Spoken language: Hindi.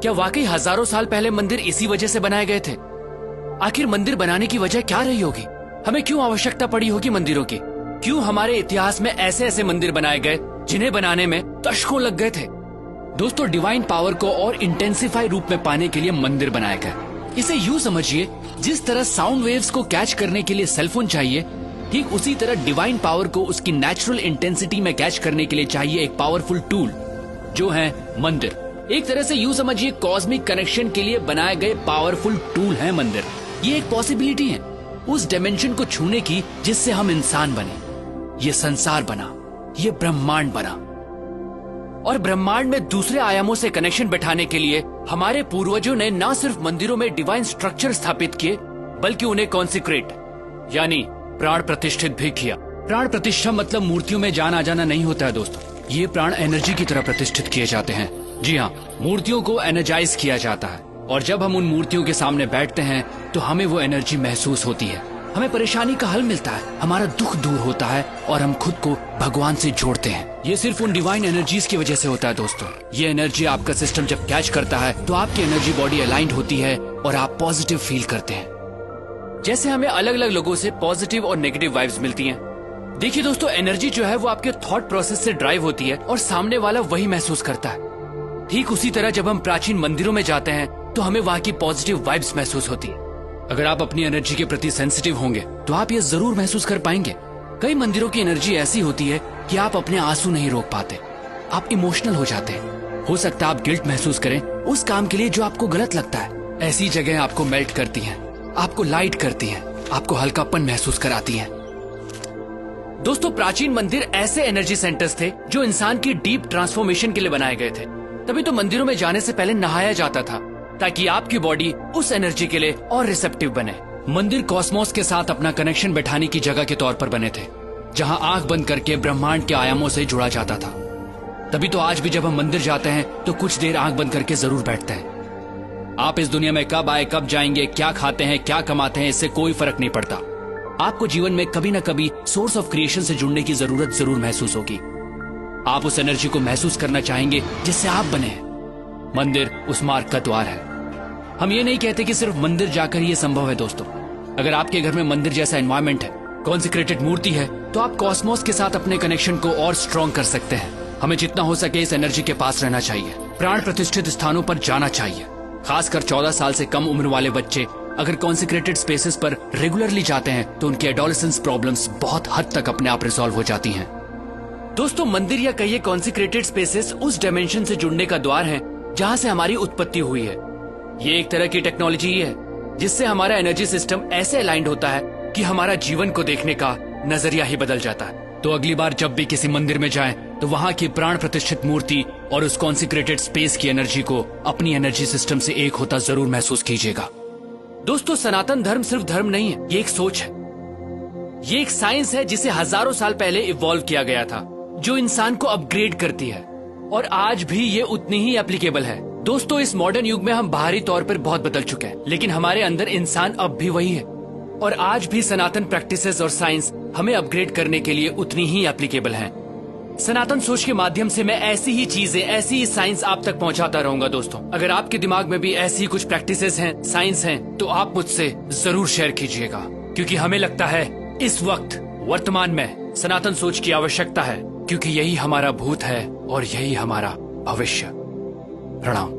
क्या वाकई हजारों साल पहले मंदिर इसी वजह से बनाए गए थे? आखिर मंदिर बनाने की वजह क्या रही होगी? हमें क्यों आवश्यकता पड़ी होगी मंदिरों की? क्यों हमारे इतिहास में ऐसे ऐसे मंदिर बनाए गए जिन्हें बनाने में दशकों लग गए थे? दोस्तों, डिवाइन पावर को और इंटेंसिफाई रूप में पाने के लिए मंदिर बनाए गए। इसे यूं समझिए, जिस तरह साउंड वेव्स को कैच करने के लिए सेलफोन चाहिए, ठीक उसी तरह डिवाइन पावर को उसकी नेचुरल इंटेंसिटी में कैच करने के लिए चाहिए एक पावरफुल टूल, जो है मंदिर। एक तरह से यूं समझिए, कॉस्मिक कनेक्शन के लिए बनाए गए पावरफुल टूल है मंदिर। ये एक पॉसिबिलिटी है उस डायमेंशन को छूने की जिससे हम इंसान बने, ये संसार बना, ये ब्रह्मांड बना। और ब्रह्मांड में दूसरे आयामों से कनेक्शन बैठाने के लिए हमारे पूर्वजों ने न सिर्फ मंदिरों में डिवाइन स्ट्रक्चर स्थापित किए, बल्कि उन्हें कॉन्सिक्रेट यानी प्राण प्रतिष्ठित भी किया। प्राण प्रतिष्ठा मतलब मूर्तियों में जान आ जाना नहीं होता है दोस्तों, ये प्राण एनर्जी की तरह प्रतिष्ठित किए जाते हैं। जी हाँ, मूर्तियों को एनर्जाइज किया जाता है, और जब हम उन मूर्तियों के सामने बैठते हैं तो हमें वो एनर्जी महसूस होती है। हमें परेशानी का हल मिलता है, हमारा दुख दूर होता है और हम खुद को भगवान से जोड़ते हैं। ये सिर्फ उन डिवाइन एनर्जीज की वजह से होता है दोस्तों। ये एनर्जी आपका सिस्टम जब कैच करता है तो आपकी एनर्जी बॉडी अलाइंड होती है और आप पॉजिटिव फील करते हैं। जैसे हमें अलग अलग लोगों से पॉजिटिव और नेगेटिव वाइब्स मिलती हैं। देखिए दोस्तों, एनर्जी जो है वो आपके थॉट प्रोसेस से ड्राइव होती है और सामने वाला वही महसूस करता है। ठीक उसी तरह जब हम प्राचीन मंदिरों में जाते हैं तो हमें वहाँ की पॉजिटिव वाइब्स महसूस होती है। अगर आप अपनी एनर्जी के प्रति सेंसिटिव होंगे तो आप ये जरूर महसूस कर पाएंगे। कई मंदिरों की एनर्जी ऐसी होती है कि आप अपने आंसू नहीं रोक पाते, आप इमोशनल हो जाते हैं। हो सकता है आप गिल्ट महसूस करें उस काम के लिए जो आपको गलत लगता है। ऐसी जगह आपको मेल्ट करती हैं, आपको लाइट करती हैं, आपको हल्कापन महसूस कराती हैं। दोस्तों, प्राचीन मंदिर ऐसे एनर्जी सेंटर्स थे जो इंसान की डीप ट्रांसफॉर्मेशन के लिए बनाए गए थे। तभी तो मंदिरों में जाने से पहले नहाया जाता था, ताकि आपकी बॉडी उस एनर्जी के लिए और रिसेप्टिव बने। मंदिर कॉस्मोस के साथ अपना कनेक्शन बैठाने की जगह के तौर पर बने थे, जहां आंख बंद करके ब्रह्मांड के आयामों से जुड़ा जाता था। तभी तो आज भी जब हम मंदिर जाते हैं तो कुछ देर आंख बंद करके जरूर बैठते हैं। आप इस दुनिया में कब आए, कब जाएंगे, क्या खाते हैं, क्या कमाते हैं, इससे कोई फर्क नहीं पड़ता। आपको जीवन में कभी न कभी सोर्स ऑफ क्रिएशन से जुड़ने की जरूरत जरूर महसूस होगी। आप उस एनर्जी को महसूस करना चाहेंगे जिससे आप बने हैं। मंदिर उस मार्ग का द्वार है। हम ये नहीं कहते कि सिर्फ मंदिर जाकर ये संभव है दोस्तों। अगर आपके घर में मंदिर जैसा एनवायरनमेंट है, कॉन्सिक्रेटेड मूर्ति है, तो आप कॉस्मोस के साथ अपने कनेक्शन को और स्ट्रॉन्ग कर सकते हैं। हमें जितना हो सके इस एनर्जी के पास रहना चाहिए, प्राण प्रतिष्ठित स्थानों पर जाना चाहिए। खासकर 14 साल से कम उम्र वाले बच्चे अगर कॉन्सिक्रेटेड स्पेसेस पर रेगुलरली जाते हैं तो उनकी एडोलेसेंस प्रॉब्लम्स बहुत हद तक अपने आप रिजॉल्व हो जाती हैं। दोस्तों, मंदिर या कहिए कॉन्सिक्रेटेड स्पेसेस उस डायमेंशन से जुड़ने का द्वार है जहां से हमारी उत्पत्ति हुई है। ये एक तरह की टेक्नोलॉजी है जिससे हमारा एनर्जी सिस्टम ऐसे अलाइंड होता है कि हमारा जीवन को देखने का नजरिया ही बदल जाता है। तो अगली बार जब भी किसी मंदिर में जाएं तो वहां की प्राण प्रतिष्ठित मूर्ति और उस कॉन्सिक्रेटेड स्पेस की एनर्जी को अपनी एनर्जी सिस्टम से एक होता जरूर महसूस कीजिएगा। दोस्तों, सनातन धर्म सिर्फ धर्म नहीं है, ये एक सोच है, ये एक साइंस है जिसे हजारों साल पहले इवॉल्व किया गया था, जो इंसान को अपग्रेड करती है और आज भी ये उतनी ही एप्लीकेबल है। दोस्तों, इस मॉडर्न युग में हम बाहरी तौर पर बहुत बदल चुके हैं, लेकिन हमारे अंदर इंसान अब भी वही है और आज भी सनातन प्रैक्टिसेस और साइंस हमें अपग्रेड करने के लिए उतनी ही एप्लीकेबल हैं। सनातन सोच के माध्यम से मैं ऐसी ही चीजें, ऐसी ही साइंस आप तक पहुंचाता रहूंगा। दोस्तों, अगर आपके दिमाग में भी ऐसी ही कुछ प्रैक्टिसेस हैं, साइंस हैं, तो आप मुझसे जरूर शेयर कीजिएगा, क्योंकि हमें लगता है इस वक्त वर्तमान में सनातन सोच की आवश्यकता है, क्योंकि यही हमारा भूत है और यही हमारा भविष्य। प्रणाम।